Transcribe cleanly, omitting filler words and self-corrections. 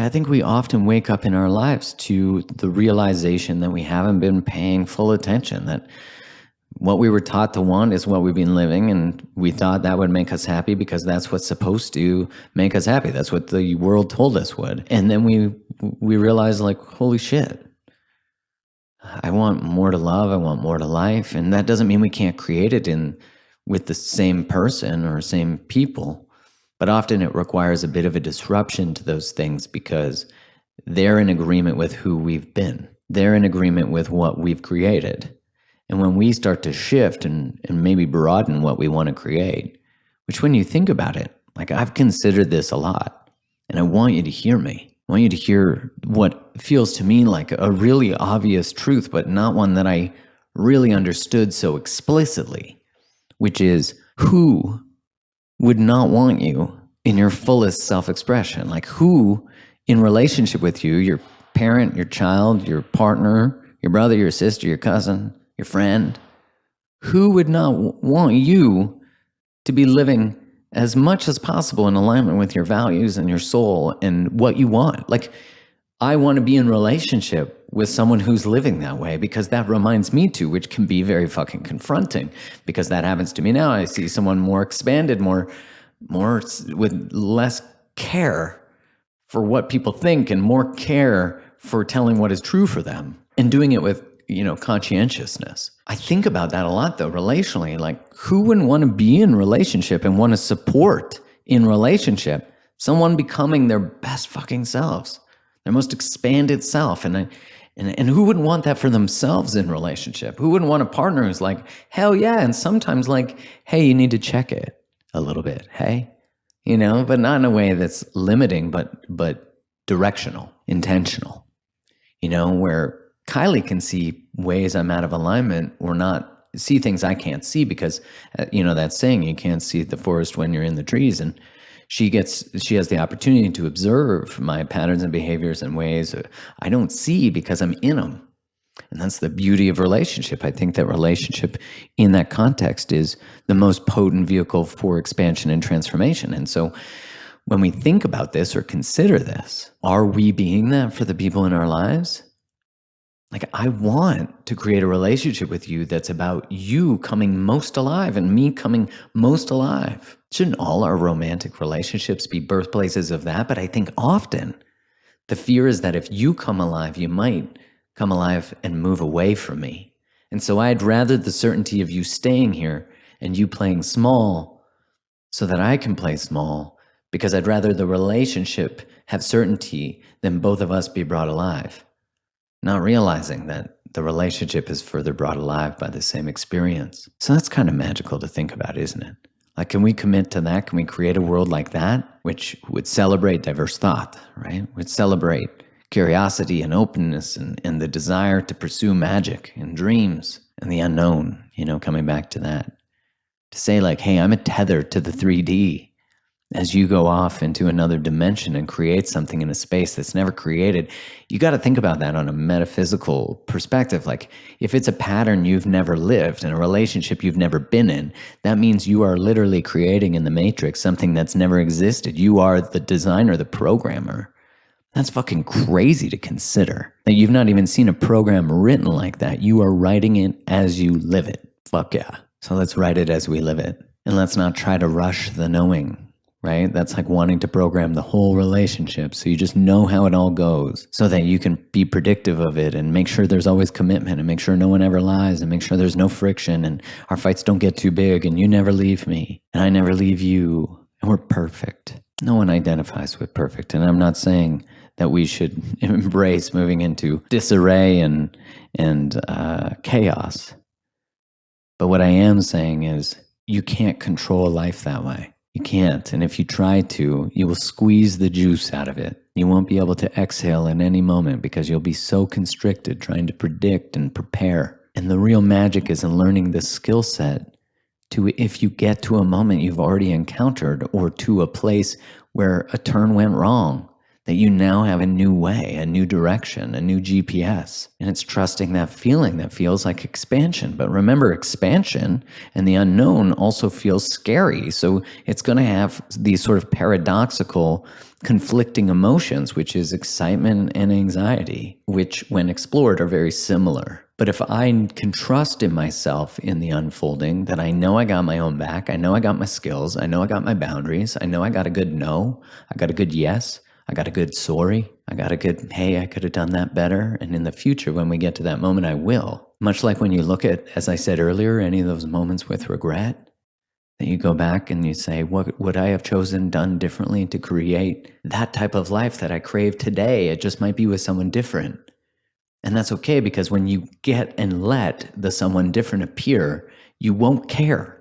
I think we often wake up in our lives to the realization that we haven't been paying full attention, that what we were taught to want is what we've been living, and we thought that would make us happy because that's what's supposed to make us happy. That's what the world told us would. And then we realized, like, holy shit, I want more to love, I want more to life. And that doesn't mean we can't create it with the same person or same people. But often it requires a bit of a disruption to those things because they're in agreement with who we've been. They're in agreement with what we've created. And when we start to shift and maybe broaden what we want to create, which when you think about it, like, I've considered this a lot, and I want you to hear me. I want you to hear what feels to me like a really obvious truth, but not one that I really understood so explicitly, which is, who would not want you in your fullest self-expression? Like, who in relationship with you, your parent, your child, your partner, your brother, your sister, your cousin, your friend, who would not want you to be living as much as possible in alignment with your values and your soul and what you want? Like, I want to be in relationship with someone who's living that way because that reminds me to, which can be very fucking confronting because that happens to me now. I see someone more expanded, more with less care for what people think and more care for telling what is true for them and doing it with, conscientiousness. I think about that a lot though, relationally. Like, who wouldn't want to be in relationship and want to support in relationship someone becoming their best fucking selves, their most expanded self? And who wouldn't want that for themselves in relationship? Who wouldn't want a partner who's like, hell yeah, and sometimes like, hey, you need to check it a little bit, hey? But not in a way that's limiting, but directional, intentional, where Kylie can see ways I'm out of alignment or not see things I can't see because, that saying, you can't see the forest when you're in the trees. And she has the opportunity to observe my patterns and behaviors in ways I don't see because I'm in them. And that's the beauty of relationship. I think that relationship in that context is the most potent vehicle for expansion and transformation. And so when we think about this or consider this, are we being that for the people in our lives? Like, I want to create a relationship with you that's about you coming most alive and me coming most alive. Shouldn't all our romantic relationships be birthplaces of that? But I think often the fear is that if you come alive, you might come alive and move away from me. And so I'd rather the certainty of you staying here and you playing small so that I can play small, because I'd rather the relationship have certainty than both of us be brought alive. Not realizing that the relationship is further brought alive by the same experience. So that's kind of magical to think about, isn't it? Like, can we commit to that? Can we create a world like that, which would celebrate diverse thought, right? Would celebrate curiosity and openness and the desire to pursue magic and dreams and the unknown, coming back to that. To say like, hey, I'm a tether to the 3D. As you go off into another dimension and create something in a space that's never created, you got to think about that on a metaphysical perspective. Like, if it's a pattern you've never lived and a relationship you've never been in, that means you are literally creating in the matrix something that's never existed. You are the designer, the programmer. That's fucking crazy to consider. That you've not even seen a program written like that. You are writing it as you live it. Fuck yeah. So let's write it as we live it. And let's not try to rush the knowing. Right? That's like wanting to program the whole relationship so you just know how it all goes so that you can be predictive of it and make sure there's always commitment and make sure no one ever lies and make sure there's no friction and our fights don't get too big and you never leave me and I never leave you and we're perfect. No one identifies with perfect, and I'm not saying that we should embrace moving into disarray and chaos. But what I am saying is you can't control life that way. You can't, and if you try to, you will squeeze the juice out of it. You won't be able to exhale in any moment because you'll be so constricted trying to predict and prepare. And the real magic is in learning this skill set to, if you get to a moment you've already encountered or to a place where a turn went wrong, that you now have a new way, a new direction, a new GPS. And it's trusting that feeling that feels like expansion. But remember, expansion and the unknown also feels scary. So it's going to have these sort of paradoxical, conflicting emotions, which is excitement and anxiety, which when explored are very similar. But if I can trust in myself in the unfolding, that I know I got my own back, I know I got my skills, I know I got my boundaries, I know I got a good no, I got a good yes, I got a good sorry, I got a good, hey, I could have done that better. And in the future, when we get to that moment, I will. Much like when you look at, as I said earlier, any of those moments with regret, that you go back and you say, what would I have chosen done differently to create that type of life that I crave today? It just might be with someone different. And that's okay, because when you get and let the someone different appear, you won't care.